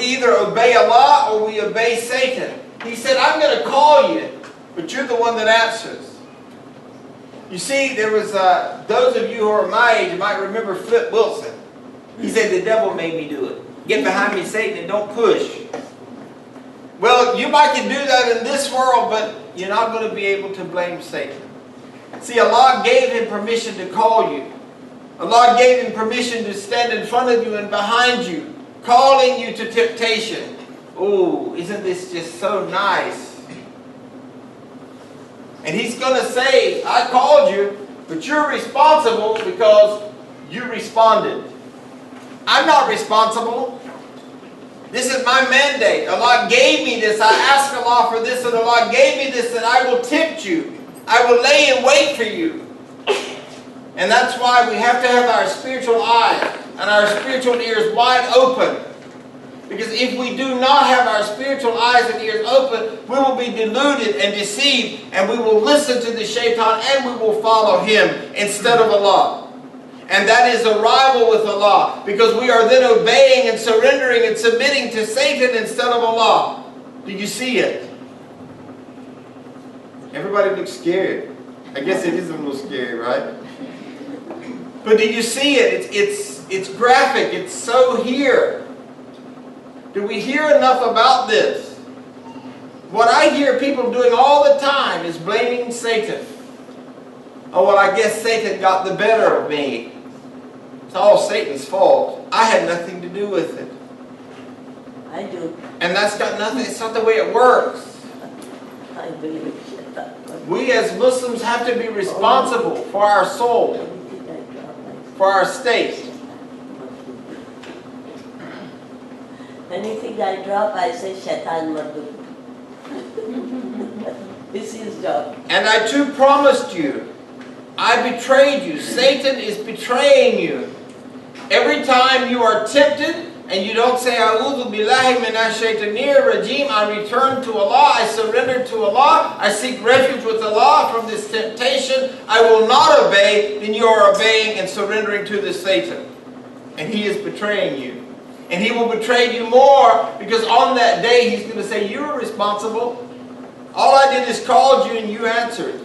We either obey Allah or we obey Satan. He said, I'm going to call you, but you're the one that answers. You see, there was, those of you who are my age might remember Flip Wilson. He said, the devil made me do it. Get behind me, Satan, and don't push. Well, you might can do that in this world, but you're not going to be able to blame Satan. See, Allah gave him permission to call you. Allah gave him permission to stand in front of you and behind you, calling you to temptation. Oh, isn't this just so nice? And he's going to say, I called you, but you're responsible because you responded. I'm not responsible. This is my mandate. Allah gave me this. I asked Allah for this, and Allah gave me this, and I will tempt you. I will lay in wait for you. And that's why we have to have our spiritual eyes and our spiritual ears wide open. Because if we do not have our spiritual eyes and ears open, we will be deluded and deceived, and we will listen to the shaitan and we will follow him instead of Allah. And that is a rival with Allah, because we are then obeying and surrendering and submitting to Satan instead of Allah. Do you see it? Everybody looks scared. I guess it is a little scary, right? But do you see it? It's graphic. It's so here. Do we hear enough about this? What I hear people doing all the time is blaming Satan. Oh, well, I guess Satan got the better of me. It's all Satan's fault. I had nothing to do with it. I do. And that's got nothing, it's not the way it works. I believe We as Muslims have to be responsible for our soul, for our state. Anything I drop, I say, Shaitan Madhu. This is his job. And I too promised you, I betrayed you. Satan is betraying you. Every time you are tempted and you don't say, A'udhu billahi minash shaitanir rajim, I return to Allah, I surrender to Allah, I seek refuge with Allah from this temptation, I will not obey, then you are obeying and surrendering to this Satan. And he is betraying you. And he will betray you more, because on that day he's going to say, you were responsible. All I did is called you and you answered.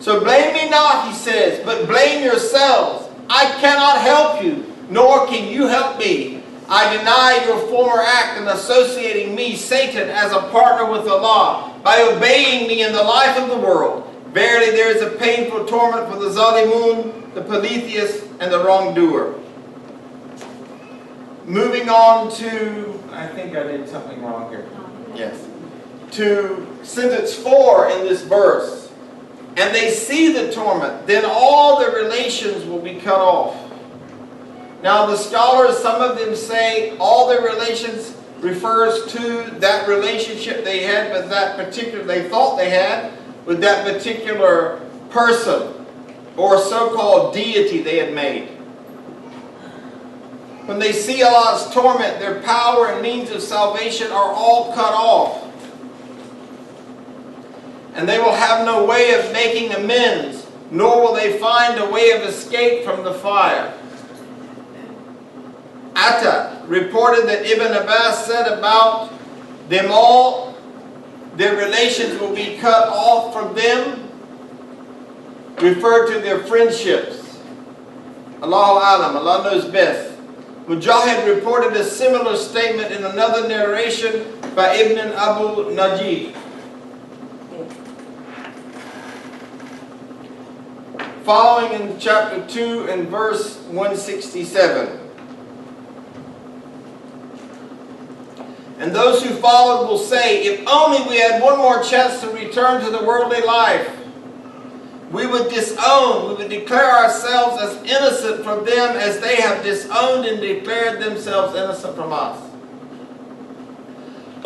So blame me not, he says, but blame yourselves. I cannot help you, nor can you help me. I deny your former act in associating me, Satan, as a partner with Allah, by obeying me in the life of the world. Verily there is a painful torment for the Zalimun, the Polytheist, and the wrongdoer. Moving on to, I think I did something wrong here. Yes. To sentence 4 in this verse. And they see the torment, then all the relations will be cut off. Now the scholars, some of them say all the relations refers to that relationship they had with that particular, they thought they had, with that particular person or so-called deity they had made. When they see Allah's torment, their power and means of salvation are all cut off. And they will have no way of making amends, nor will they find a way of escape from the fire. Atta reported that Ibn Abbas said about them all, their relations will be cut off from them, referred to their friendships. Allahu Alam, Allah knows best. Mujahid reported a similar statement in another narration by Ibn Abu Najib. Following in chapter 2 and verse 167. And those who followed will say, if only we had one more chance to return to the worldly life, we would disown, we would declare ourselves as innocent from them as they have disowned and declared themselves innocent from us.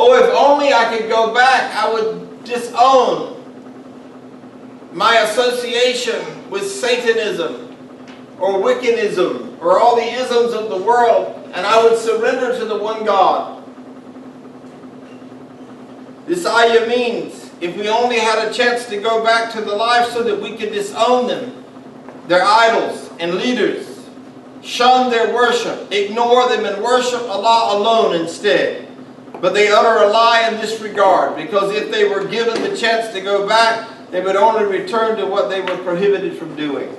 Oh, if only I could go back, I would disown my association with Satanism or Wiccanism or all the isms of the world, and I would surrender to the one God. This ayah means if we only had a chance to go back to the life so that we could disown them, their idols and leaders, shun their worship, ignore them, and worship Allah alone instead. But they utter a lie in this regard, because if they were given the chance to go back, they would only return to what they were prohibited from doing.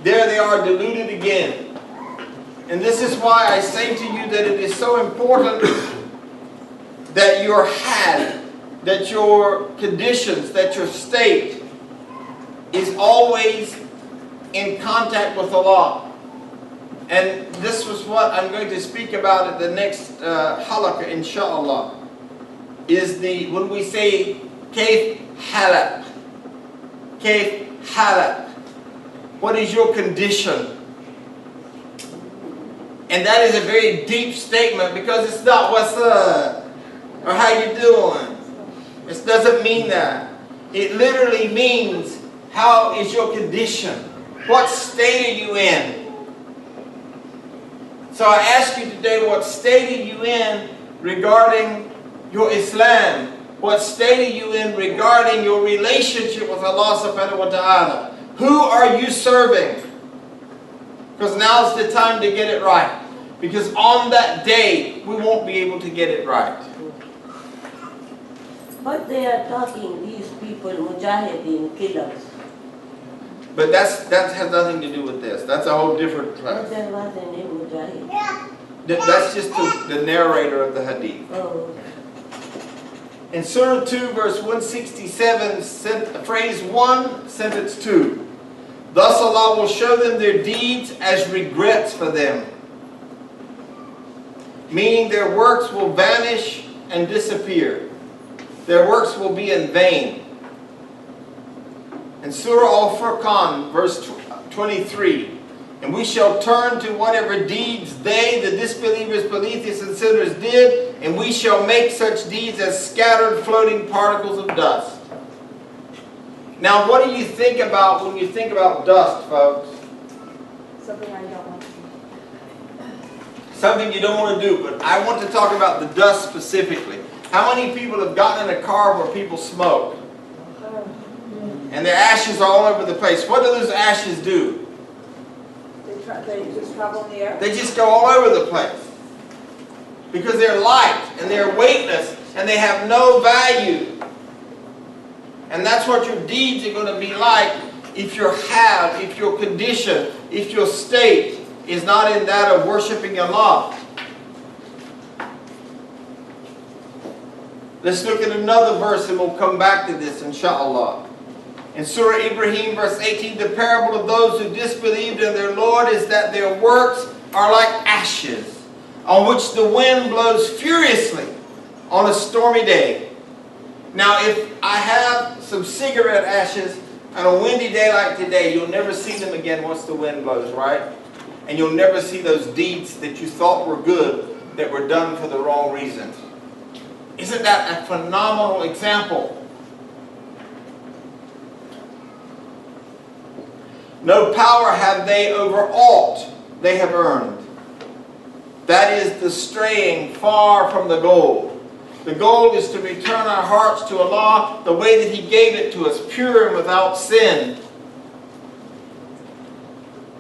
There they are, deluded again. And this is why I say to you that it is so important that your hal, that your conditions, that your state is always in contact with Allah. And this was what I'm going to speak about at the next halaqah, inshallah. Is when we say kayf halak. Kayf halak. What is your condition? And that is a very deep statement, because it's not what's up or how you doing. It doesn't mean that. It literally means, how is your condition? What state are you in? So I ask you today, what state are you in regarding your Islam? What state are you in regarding your relationship with Allah subhanahu wa ta'ala? Who are you serving? Because now's the time to get it right. Because on that day, we won't be able to get it right. But they are talking, these people, mujahideen, killers. But that has nothing to do with this. That's a whole different class. But there was a name mujahid. That's just the narrator of the hadith. Oh. In Surah 2, verse 167, phrase 1, sentence 2. Thus Allah will show them their deeds as regrets for them. Meaning their works will vanish and disappear. Their works will be in vain. In Surah Al-Furqan, verse 23, and we shall turn to whatever deeds they, the disbelievers, polytheists, and sinners did, and we shall make such deeds as scattered floating particles of dust. Now, what do you think about when you think about dust, folks? Something I don't want to do. Something you don't want to do, but I want to talk about the dust specifically. How many people have gotten in a car where people smoke? And their ashes are all over the place. What do those ashes do? They just travel in the air? They just go all over the place. Because they're light and they're weightless and they have no value. And that's what your deeds are going to be like if your hal, if your condition, if your state is not in that of worshiping Allah. Let's look at another verse and we'll come back to this, inshallah. In Surah Ibrahim, verse 18, the parable of those who disbelieved in their Lord is that their works are like ashes, on which the wind blows furiously on a stormy day. Now, if I have some cigarette ashes on a windy day like today, you'll never see them again once the wind blows, right? And you'll never see those deeds that you thought were good that were done for the wrong reason. Isn't that a phenomenal example? No power have they over aught they have earned. That is the straying far from the goal. The goal is to return our hearts to Allah the way that He gave it to us, pure and without sin.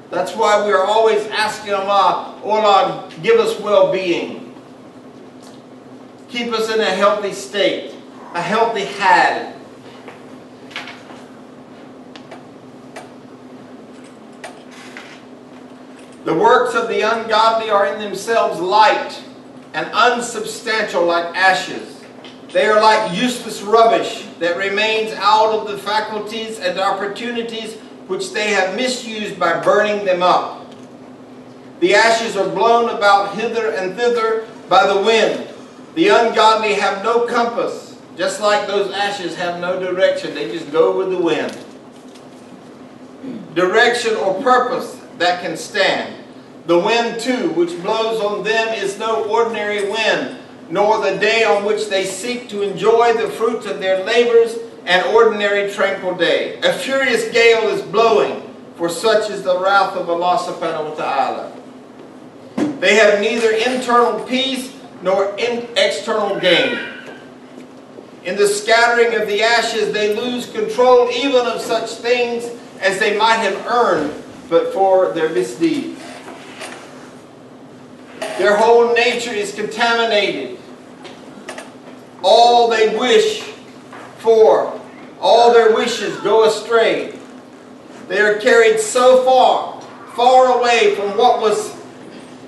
That's why we are always asking Allah, oh Allah, give us well-being. Keep us in a healthy state, a healthy hal. The works of the ungodly are in themselves light and unsubstantial like ashes. They are like useless rubbish that remains out of the faculties and opportunities which they have misused by burning them up. The ashes are blown about hither and thither by the wind. The ungodly have no compass, just like those ashes have no direction. They just go with the wind. Direction or purpose that can stand. The wind too, which blows on them, is no ordinary wind, nor the day on which they seek to enjoy the fruits of their labors, an ordinary tranquil day. A furious gale is blowing, for such is the wrath of Allah subhanahu wa ta'ala. They have neither internal peace nor external gain. In the scattering of the ashes, they lose control even of such things as they might have earned but for their misdeeds. Their whole nature is contaminated. All they wish for, all their wishes go astray. They are carried so far, far away from what was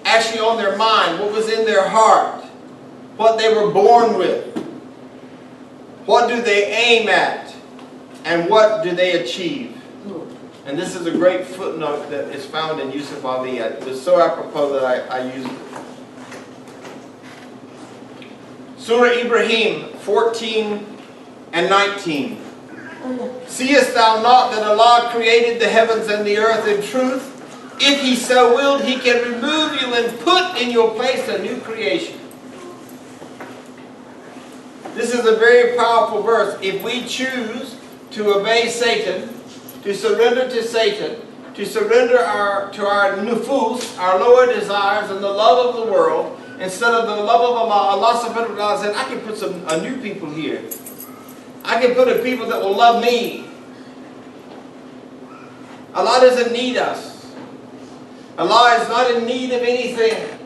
actually on their mind, what was in their heart, what they were born with. What do they aim at? And what do they achieve? And this is a great footnote that is found in Yusuf Ali. It's so apropos that I used it. Surah Ibrahim 14 and 19. Seest thou not that Allah created the heavens and the earth in truth? If He so willed, He can remove you and put in your place a new creation. This is a very powerful verse. If we choose to obey Satan, to surrender to Satan, to surrender to our nufus, our lower desires, and the love of the world, instead of the love of Allah, Allah subhanahu wa ta'ala said, I can put a new people here. I can put a people that will love me. Allah doesn't need us. Allah is not in need of anything.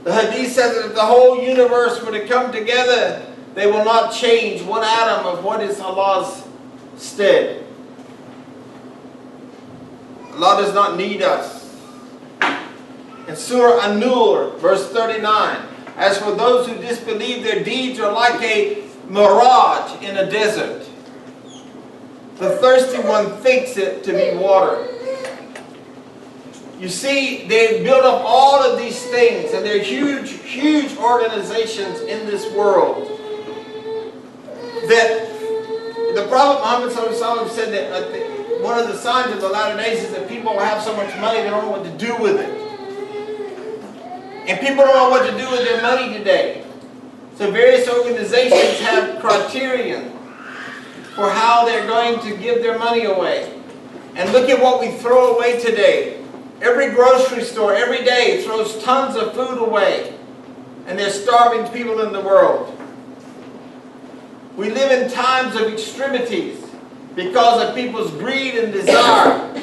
The hadith says that if the whole universe were to come together, they will not change one atom of what is Allah's stead. Allah does not need us. In Surah An-Nur, verse 39, as for those who disbelieve, their deeds are like a mirage in a desert. The thirsty one thinks it to be water. You see, they've built up all of these things, and they're huge, huge organizations in this world. That the Prophet Muhammad said that one of the signs of the latter days is that people have so much money they don't know what to do with it. And people don't know what to do with their money today. So various organizations have criterion for how they're going to give their money away. And look at what we throw away today. Every grocery store, every day, throws tons of food away. And there's starving people in the world. We live in times of extremities because of people's greed and desire.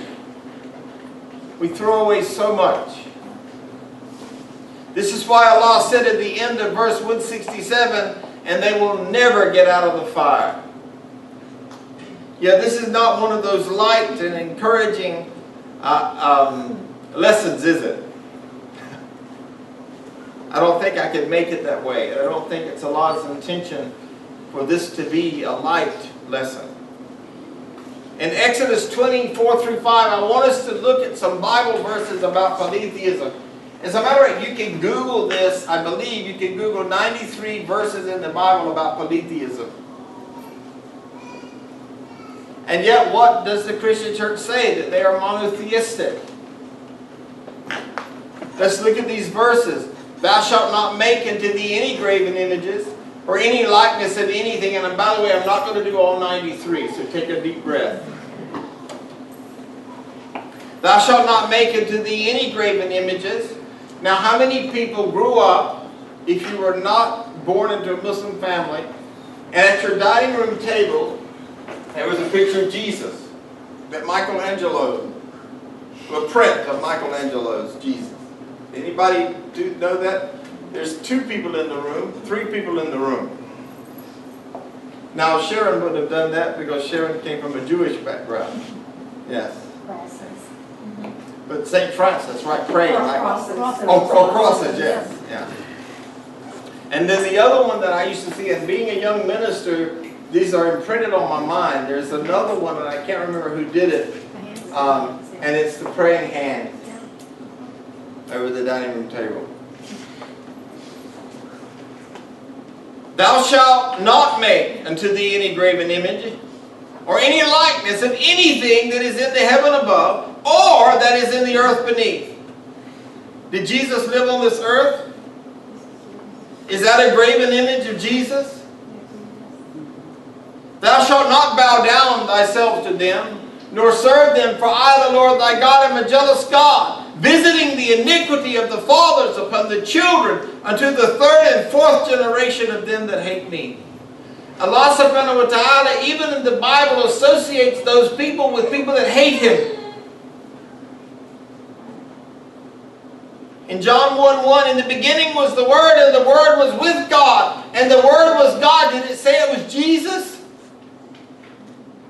We throw away so much. This is why Allah said at the end of verse 167, and they will never get out of the fire. Yeah, this is not one of those light and encouraging lessons, is it? I don't think I could make it that way. I don't think it's Allah's intention for this to be a light lesson. In Exodus 24 through 5, I want us to look at some Bible verses about polytheism. As a matter of fact, you can Google this. I believe you can Google 93 verses in the Bible about polytheism. And yet, what does the Christian church say? That they are monotheistic. Let's look at these verses. Thou shalt not make unto thee any graven images, or any likeness of anything. And by the way, I'm not going to do all 93, so take a deep breath. Thou shalt not make unto thee any graven images. Now, how many people grew up, if you were not born into a Muslim family, and at your dining room table, there was a picture of Jesus, that Michelangelo, a print of Michelangelo's Jesus. Anybody know that? There's 2 people in the room, 3 people in the room. Now, Sharon wouldn't have done that because Sharon came from a Jewish background. Yes. But St. Francis, right, praying. Crosses. Crosses, yes. Yeah. And then the other one that I used to see, and being a young minister, these are imprinted on my mind. There's another one that I can't remember who did it. And it's the praying hand over the dining room table. Thou shalt not make unto thee any graven image, or any likeness of anything that is in the heaven above, or that is in the earth beneath. Did Jesus live on this earth? Is that a graven image of Jesus? Thou shalt not bow down thyself to them, nor serve them, for I, the Lord thy God, am a jealous God, visiting the iniquity of the fathers upon the children, unto the 3rd and 4th generation of them that hate me. Allah subhanahu wa ta'ala, even in the Bible, associates those people with people that hate Him. In John 1:1, in the beginning was the Word, and the Word was with God, and the Word was God. Did it say it was Jesus?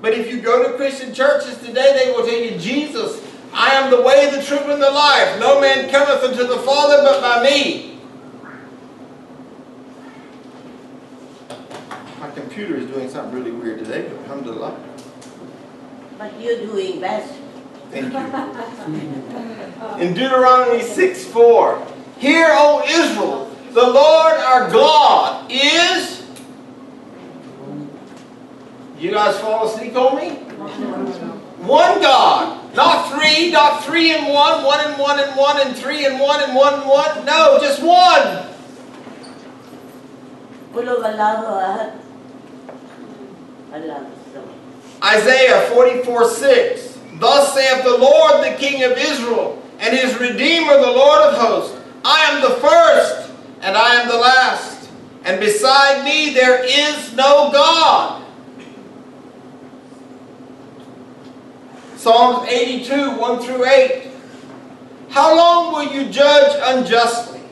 But if you go to Christian churches today, they will tell you, Jesus, I am the way, the truth, and the life. No man cometh unto the Father but by me. My computer is doing something really weird today, but alhamdulillah. But you're doing best. Thank you. In Deuteronomy 6:4, Hear, O Israel, the Lord our God is... You guys fall asleep on me? One God. Not three and one, one and one and one and three and one and one and one. No, just one. Isaiah 44:6. Thus saith the Lord, the King of Israel, and his Redeemer, the Lord of hosts, I am the first, and I am the last, and beside me there is no God. Psalms 82:1-8. How long will you judge unjustly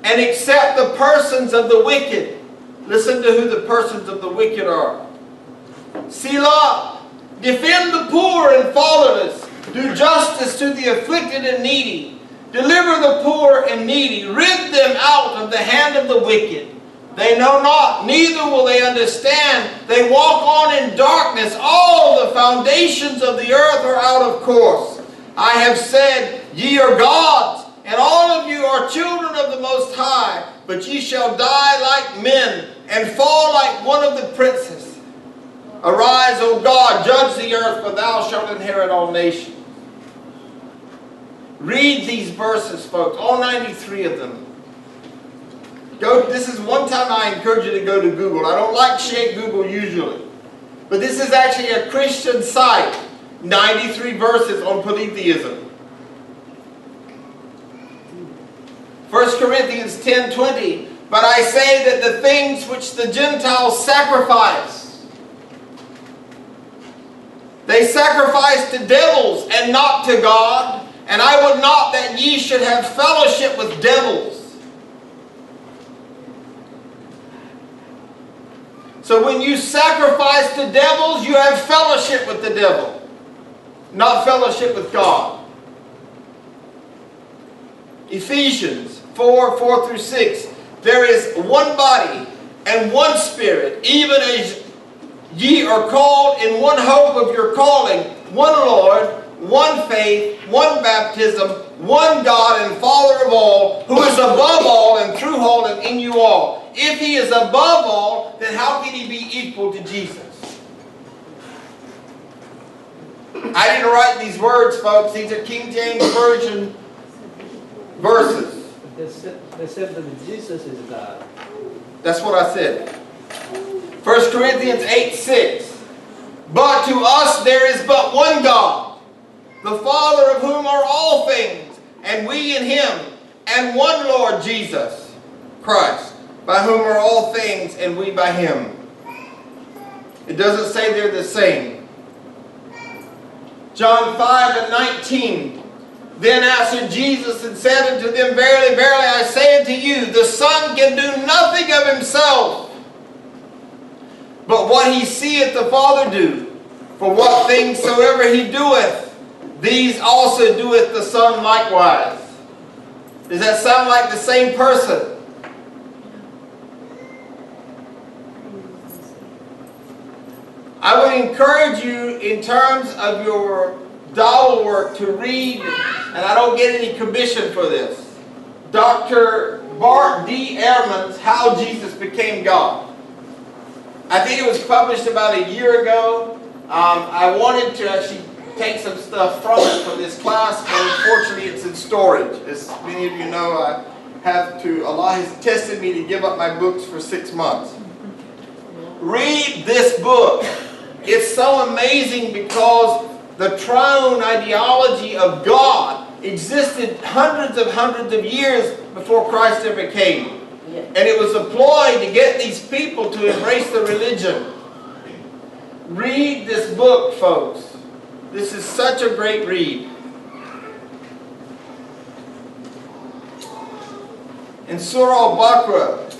and accept the persons of the wicked? Listen to who the persons of the wicked are. Selah. Defend the poor and fatherless. Do justice to the afflicted and needy. Deliver the poor and needy. Rid them out of the hand of the wicked. They know not, neither will they understand. They walk on in darkness. All the foundations of the earth are out of course. I have said, ye are gods, and all of you are children of the Most High. But ye shall die like men, and fall like one of the princes. Arise, O God, judge the earth, for thou shalt inherit all nations. Read these verses, folks, all 93 of them. This is one time I encourage you to go to Google. I don't like shake Google usually. But this is actually a Christian site. 93 verses on polytheism. 1 Corinthians 10:20. But I say that the things which the Gentiles sacrifice, they sacrifice to devils and not to God. And I would not that ye should have fellowship with devils. So when you sacrifice to devils, you have fellowship with the devil, not fellowship with God. Ephesians 4:4-6. There is one body and one Spirit, even as ye are called in one hope of your calling, one Lord, one faith, one baptism, one God and Father of all, who is above all and through all and in you all. If He is above all, then how can He be equal to Jesus? I didn't write these words, folks. These are King James Version verses. They said that Jesus is God. That's what I said. 1 Corinthians 8:6. But to us there is but one God, the Father of whom are all things, and we in Him, and one Lord Jesus Christ, by whom are all things, and we by Him. It doesn't say they're the same. John 5:19. Then answered Jesus and said unto them, Verily, verily, I say unto you, the Son can do nothing of Himself, but what He seeth the Father do. For what things soever He doeth, these also doeth the Son likewise. Does that sound like the same person? I would encourage you in terms of your dowel work to read, and I don't get any commission for this, Dr. Bart D. Ehrman's How Jesus Became God. I think it was published about a year ago. I wanted to actually take some stuff from it for this class, but unfortunately it's in storage. As many of you know, Allah has tested me to give up my books for 6 months. Read this book. It's so amazing because the triune ideology of God existed hundreds of years before Christ ever came. And it was a ploy to get these people to embrace the religion. Read this book, folks. This is such a great read. in Surah Al-Baqarah,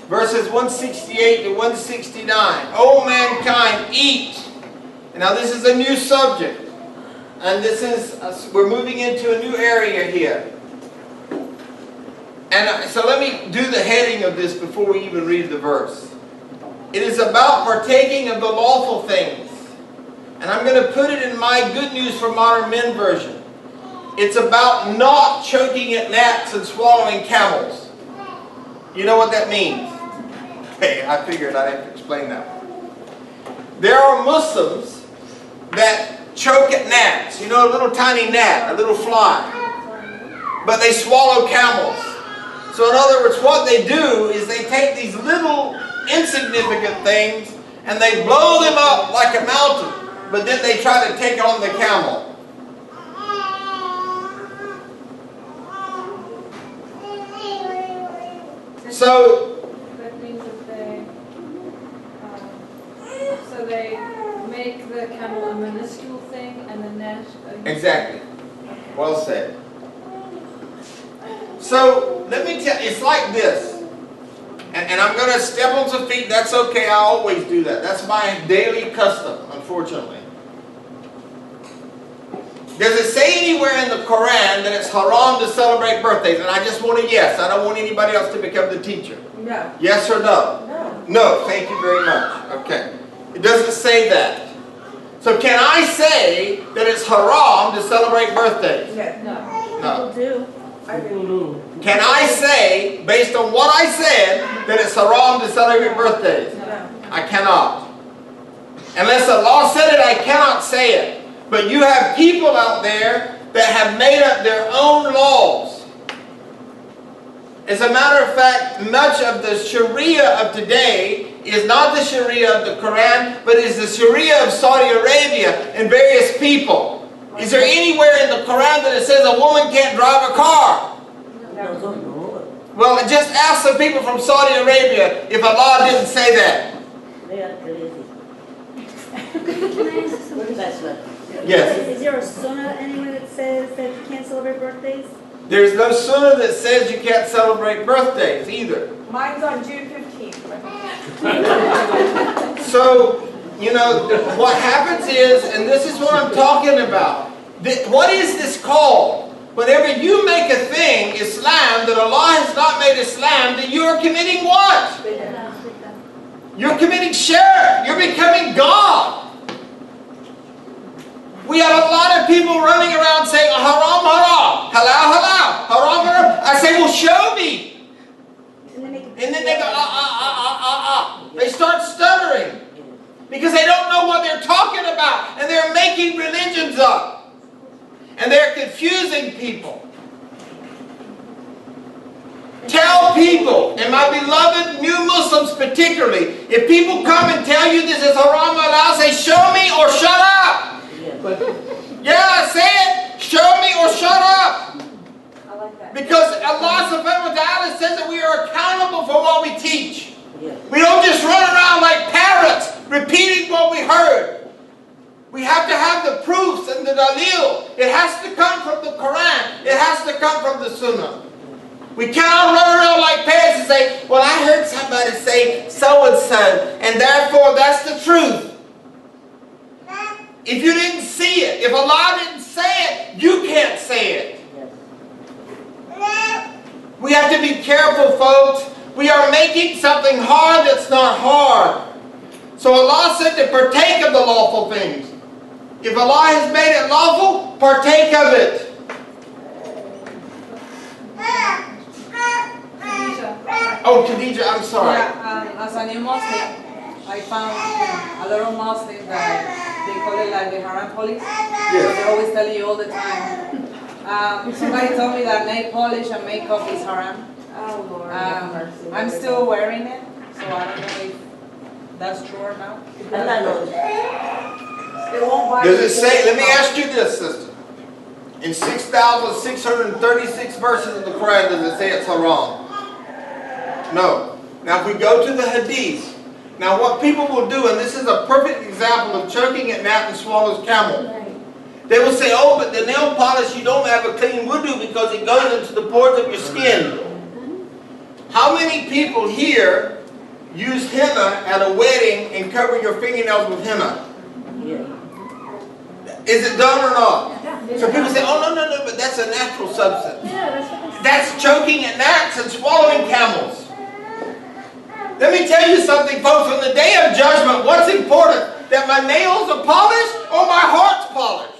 verses 168 to 169. O mankind, eat. And now this is a new subject. And this is, we're moving into a new area here. And so let me do the heading of this before we even read the verse. It is about partaking of the lawful things. And I'm going to put it in my Good News for Modern Men version. It's about not choking at gnats and swallowing camels. You know what that means? Hey, I figured I'd have to explain that. There are Muslims that choke at gnats. You know, a little tiny gnat, a little fly. But they swallow camels. So in other words, what they do is they take these little insignificant things and they blow them up like a mountain. But then they try to take on the camel. So That means that they make the camel a minuscule thing and the gnat. exactly. Well said. So let me tell you, it's like this. And I'm going to step on some feet. That's okay. I always do that. That's my daily custom, unfortunately. Does it say anywhere in the Quran that it's haram to celebrate birthdays? And I just want a yes. I don't want anybody else to become the teacher. No. Yes or no? No. No. Thank you very much. Okay. It doesn't say that. So can I say that it's haram to celebrate birthdays? No. No. People do. People do. Can I say, based on what I said, that it's haram to celebrate birthdays? No. I cannot. Unless Allah said it, I cannot say it. But you have people out there that have made up their own laws. As a matter of fact, much of the Sharia of today is not the Sharia of the Quran, but is the Sharia of Saudi Arabia and various people. Is there anywhere in the Quran that it says a woman can't drive a car? No. Well, just ask some people from Saudi Arabia if Allah didn't say that. They are crazy. Can I ask something? That's right. Yes. Is there a sunnah anywhere that says that you can't celebrate birthdays? There's no sunnah that says you can't celebrate birthdays either. Mine's on June 15th. So, you know, what happens is, and this is what I'm talking about. What is this called? Whenever you make a thing, Islam, that Allah has not made Islam, then you are committing what? You're committing shirk. You're becoming God. We have a lot of people running around saying, haram, haram, halal, halal, haram, haram. I say, well, show me. And then they go, They start stuttering. Because they don't know what they're talking about. And they're making religions up. And they're confusing people. Tell people, and my beloved new Muslims particularly, if people come and tell you this is haram, halal, say, show me or shut up. But Yeah, say it. Show me or shut up. I like that. Because Allah subhanahu wa ta'ala says that we are accountable for what we teach. Yeah. We don't just run around like parrots repeating what we heard. We have to have the proofs and the dalil. It has to come from the Quran. It has to come from the Sunnah. We cannot run around like parrots and say, well, I heard somebody say so-and-so, and therefore that's the truth. If you didn't see it, if Allah didn't say it, you can't say it. Yes. We have to be careful, folks. We are making something hard that's not hard. So Allah said to partake of the lawful things. If Allah has made it lawful, partake of it. Oh, Khadija, I'm sorry. Yeah, as a new Muslim, I found a lot of Muslims that they call it like the haram police. So they're always telling you all the time. Somebody told me that nail polish and makeup is haram. Oh, Lord. have mercy. I'm still wearing it, so I don't know if that's true or not. Allah knows. It won't buy Does you it say, let me anything. ask you this, sister. In 6,636 verses of the Quran, does it say it's haram? No. Now if we go to the hadith, now what people will do, and this is a perfect example of choking at gnat and swallows camel. They will say, oh, but the nail polish, you don't have a clean wudu because it goes into the pores of your skin. How many people here use henna at a wedding and cover your fingernails with henna? Yeah. Is it done or not? So people say, oh, no, but that's a natural substance. Yeah, that's what they That's choking at gnats and swallowing camels. Let me tell you something, folks. On the day of judgment, what's important? That my nails are polished or my heart's polished?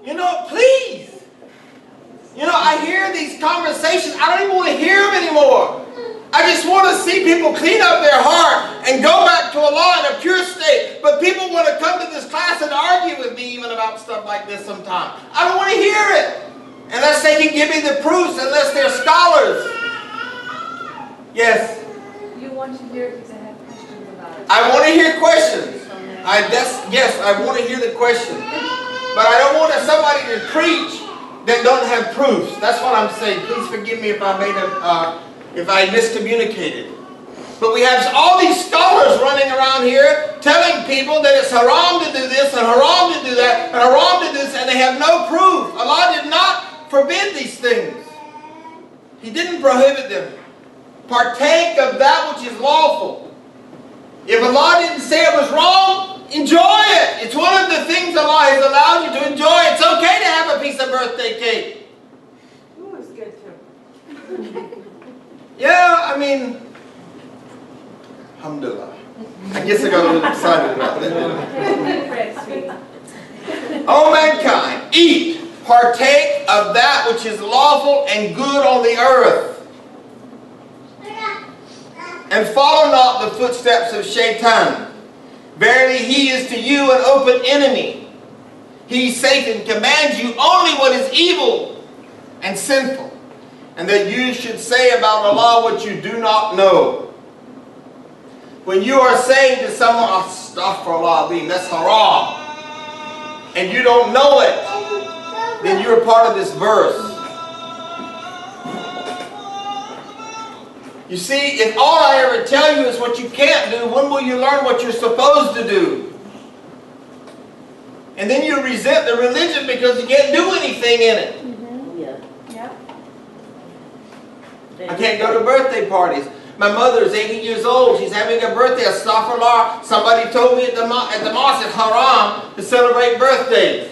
You know, please. You know, I hear these conversations. I don't even want to hear them anymore. I just want to see people clean up their heart and go back to Allah in a pure state. But people want to come to this class and argue with me even about stuff like this sometimes. I don't want to hear it. Unless they can give me the proofs, unless they're scholars. Yes? You want to hear it because I have questions about it. I want to hear questions. Yes, I want to hear the questions. But I don't want somebody to preach that don't have proofs. That's what I'm saying. Please forgive me if I miscommunicated. But we have all these scholars running around here telling people that it's haram to do this and haram to do that and haram to do this, and they have no proof. Allah did not forbid these things. He didn't prohibit them. Partake of that which is lawful. If Allah didn't say it was wrong, enjoy it. It's one of the things Allah has allowed you to enjoy. It's okay to have a piece of birthday cake. Ooh, it's good too. Yeah, I mean, alhamdulillah. I guess I got a little excited about that. O mankind, eat, partake of that which is lawful and good on the earth. And follow not the footsteps of Shaitan. Verily he is to you an open enemy. He, Satan, commands you only what is evil and sinful, and that you should say about Allah what you do not know. When you are saying to someone, astaghfirullah, that's haram, and you don't know it, then you're part of this verse. You see, if all I ever tell you is what you can't do, when will you learn what you're supposed to do? And then you resent the religion because you can't do anything in it. Yeah. Yeah. I can't go to birthday parties. My mother is 80 years old. She's having a birthday. Astaghfirullah. Somebody told me at the mosque it's haram to celebrate birthdays.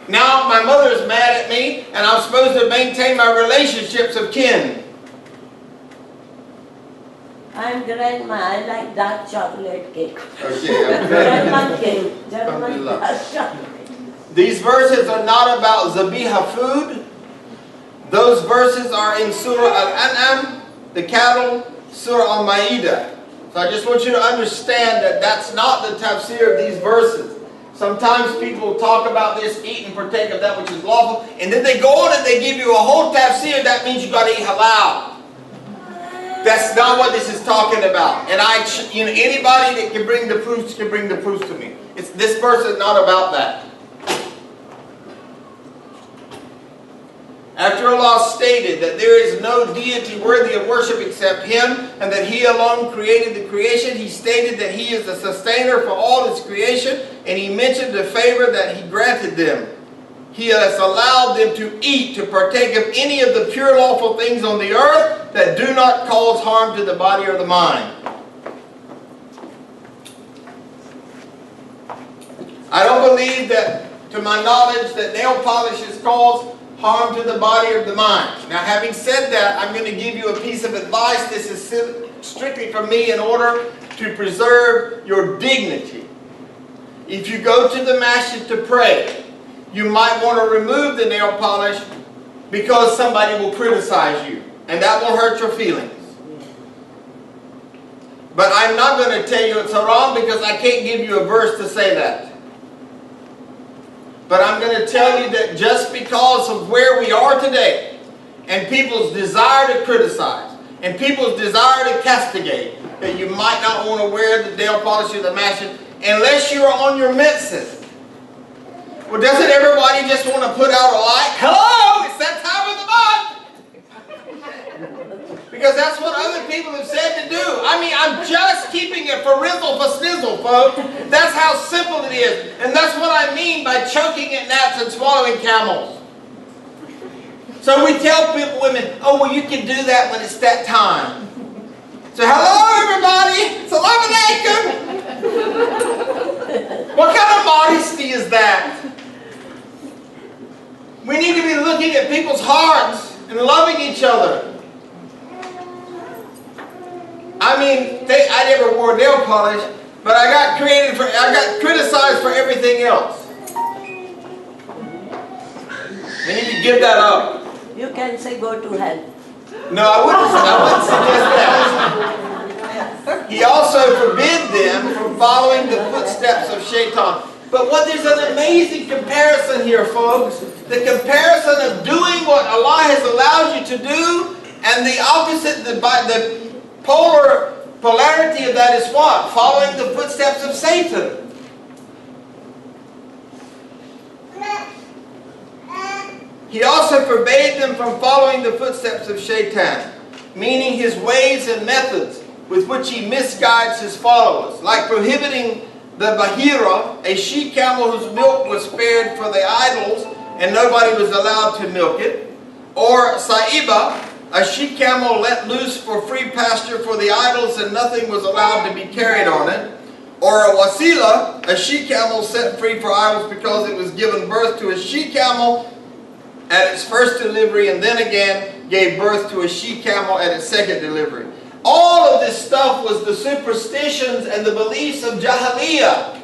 Now my mother is mad at me, and I'm supposed to maintain my relationships of kin. I'm grandma. I like dark chocolate cake. Okay. German cake. German Alhamdulillah. dark chocolate. These verses are not about zabiha food. Those verses are in Surah Al-An'am, the cattle, Surah Al-Ma'idah. So I just want you to understand that that's not the tafsir of these verses. Sometimes people talk about this, eat and partake of that which is lawful, and then they go on and they give you a whole tafsir. That means you got to eat halal. That's not what this is talking about. And anybody that can bring the proofs can bring the proofs to me. This verse is not about that. After Allah stated that there is no deity worthy of worship except Him, and that He alone created the creation, He stated that He is the sustainer for all His creation, and He mentioned the favor that He granted them. He has allowed them to eat, to partake of any of the pure lawful things on the earth that do not cause harm to the body or the mind. I don't believe that, to my knowledge, that nail polishes cause harm to the body or the mind. Now, having said that, I'm going to give you a piece of advice. This is strictly from me in order to preserve your dignity. If you go to the masjid to pray, you might want to remove the nail polish because somebody will criticize you, and that will hurt your feelings. But I'm not going to tell you it's haram because I can't give you a verse to say that. But I'm going to tell you that just because of where we are today, and people's desire to criticize, and people's desire to castigate, that you might not want to wear the nail polish or the masjid unless you're on your mitzvah. Well, doesn't everybody just want to put out a light? Hello, it's that time of the month. Because that's what other people have said to do. I mean, I'm just keeping it for rizzle for snizzle, folks. That's how simple it is. And that's what I mean by choking at gnats and swallowing camels. So we tell people, women, oh, well, you can do that when it's that time. So hello, everybody. Salaam alaikum. What kind of modesty is that? We need to be looking at people's hearts and loving each other. I mean, I never wore nail polish, but I got criticized for everything else. We need to give that up. You can say go to hell. No, I wouldn't suggest that. He also forbid them from following the footsteps of Shaitan. But there's an amazing comparison here, folks. The comparison of doing what Allah has allowed you to do, and the opposite, the polarity of that is what? Following the footsteps of Satan. He also forbade them from following the footsteps of Shaitan, meaning his ways and methods with which he misguides his followers, like prohibiting the Bahira, a she-camel whose milk was spared for the idols and nobody was allowed to milk it, or Sa'iba, a she-camel let loose for free pasture for the idols and nothing was allowed to be carried on it, or a Wasila, a she-camel set free for idols because it was given birth to a she-camel at its first delivery and then again gave birth to a she-camel at its second delivery. All of this stuff was the superstitions and the beliefs of Jahiliyyah.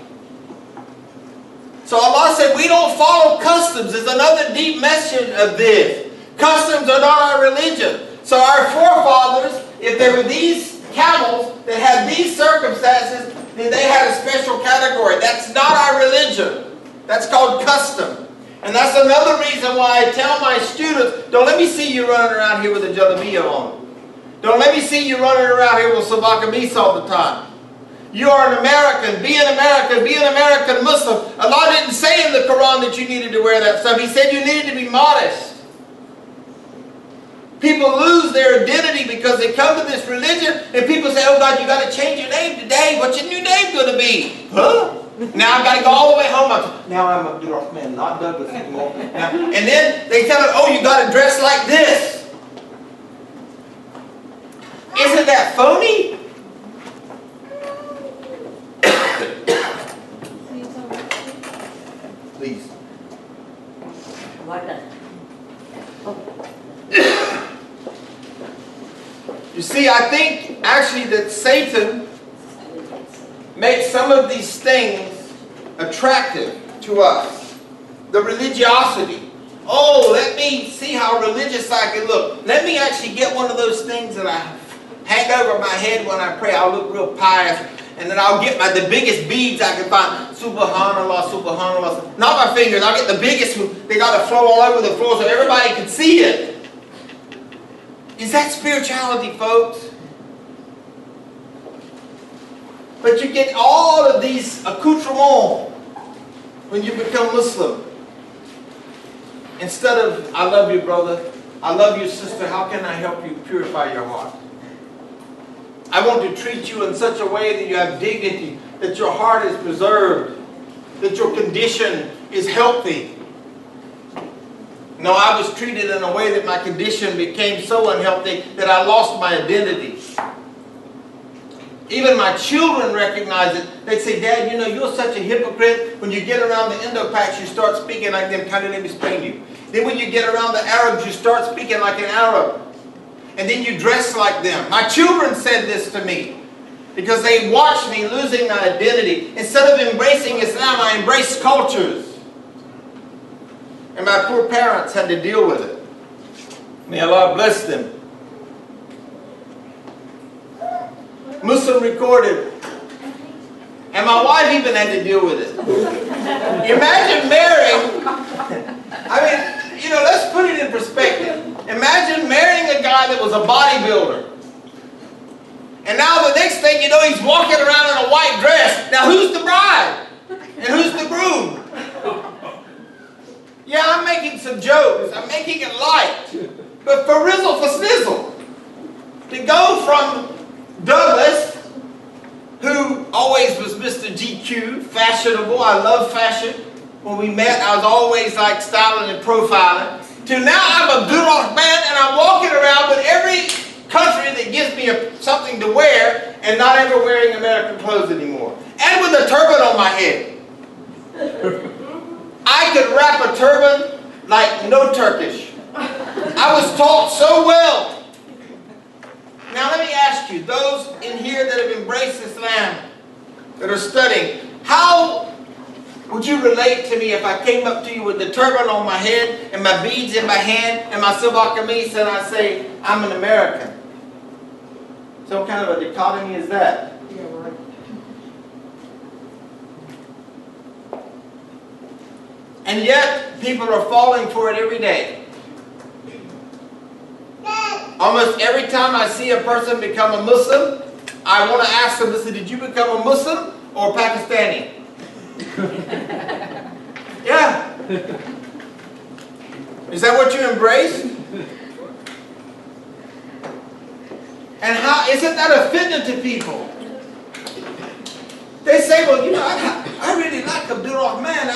So Allah said we don't follow customs. There's another deep message of this. Customs are not our religion. So our forefathers, if there were these camels that had these circumstances, then they had a special category. That's not our religion. That's called custom. And that's another reason why I tell my students, don't let me see you running around here with a jalabiyah on. Don't let me see you running around here with sabaka mis all the time. You are an American. Be an American. Be an American Muslim. Allah didn't say in the Quran that you needed to wear that stuff. He said you needed to be modest. People lose their identity because they come to this religion and people say, oh God, you got to change your name today. What's your new name going to be? Huh? Now I've got to go all the way home. Now I'm Abdul Rahman, not Douglas anymore. Now, and then they tell me, oh, you got to dress like this. Isn't that phony? Please. Water. You see, I think actually that Satan makes some of these things attractive to us. The religiosity. Oh, let me see how religious I can look. Let me actually get one of those things that I hang over my head when I pray. I'll look real pious. And then I'll get the biggest beads I can find. Subhanallah, subhanallah. Not my fingers. I'll get the biggest one. They got to flow all over the floor so everybody can see it. Is that spirituality, folks? But you get all of these accoutrements when you become Muslim. Instead of, I love you, brother. I love you, sister. How can I help you purify your heart? I want to treat you in such a way that you have dignity, that your heart is preserved, that your condition is healthy. No, I was treated in a way that my condition became so unhealthy that I lost my identity. Even my children recognize it. They say, Dad, you know, you're such a hypocrite. When you get around the Indo-Pacs, you start speaking like them. Kind of let me explain to you. Then when you get around the Arabs, you start speaking like an Arab. And then you dress like them. My children said this to me because they watched me losing my identity. Instead of embracing Islam, I embraced cultures. And my poor parents had to deal with it. May Allah bless them. Muslim recorded. And my wife even had to deal with it. Imagine marrying, I mean, you know, let's put it in perspective. Imagine marrying a guy that was a bodybuilder. And now the next thing you know, he's walking around in a white dress. Now who's the bride? And who's the groom? Yeah, I'm making some jokes. I'm making it light. But for rizzle, for snizzle. To go from Douglas, who always was Mr. GQ, fashionable. I love fashion. When we met, I was always like styling and profiling. to now I'm a Duroc man and I'm walking around with every country that gives me something to wear and not ever wearing American clothes anymore. And with a turban on my head. I could wrap a turban like no Turkish. I was taught so well. Now let me ask you, those in here that have embraced Islam, that are studying, how would you relate to me if I came up to you with the turban on my head and my beads in my hand and my silver kameez and I say, I'm an American? So what kind of a dichotomy is that? And yet, people are falling for it every day. Almost every time I see a person become a Muslim, I want to ask them, listen, did you become a Muslim or Pakistani? Yeah. Is that what you embrace? And how isn't that offending to people? They say, well, you know, I really like Abdul Rahman.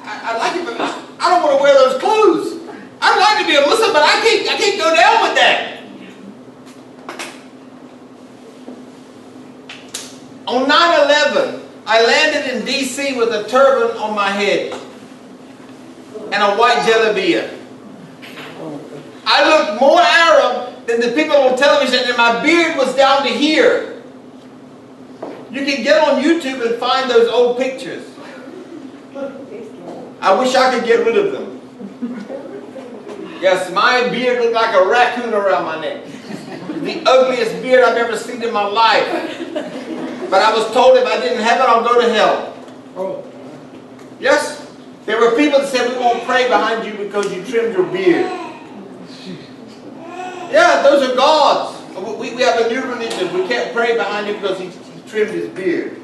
I like it, but I don't want to wear those clothes. I'd like to be a Muslim, but I can't go down with that. On 9/11, I landed in D.C. with a turban on my head and a white jalabiyah. I looked more Arab than the people on television, and my beard was down to here. You can get on YouTube and find those old pictures. I wish I could get rid of them. Yes, my beard looked like a raccoon around my neck. The ugliest beard I've ever seen in my life. But I was told if I didn't have it, I'll go to hell. Oh. Yes? There were people that said, we won't pray behind you because you trimmed your beard. Yeah, those are gods. We have a new religion. We can't pray behind him because he trimmed his beard.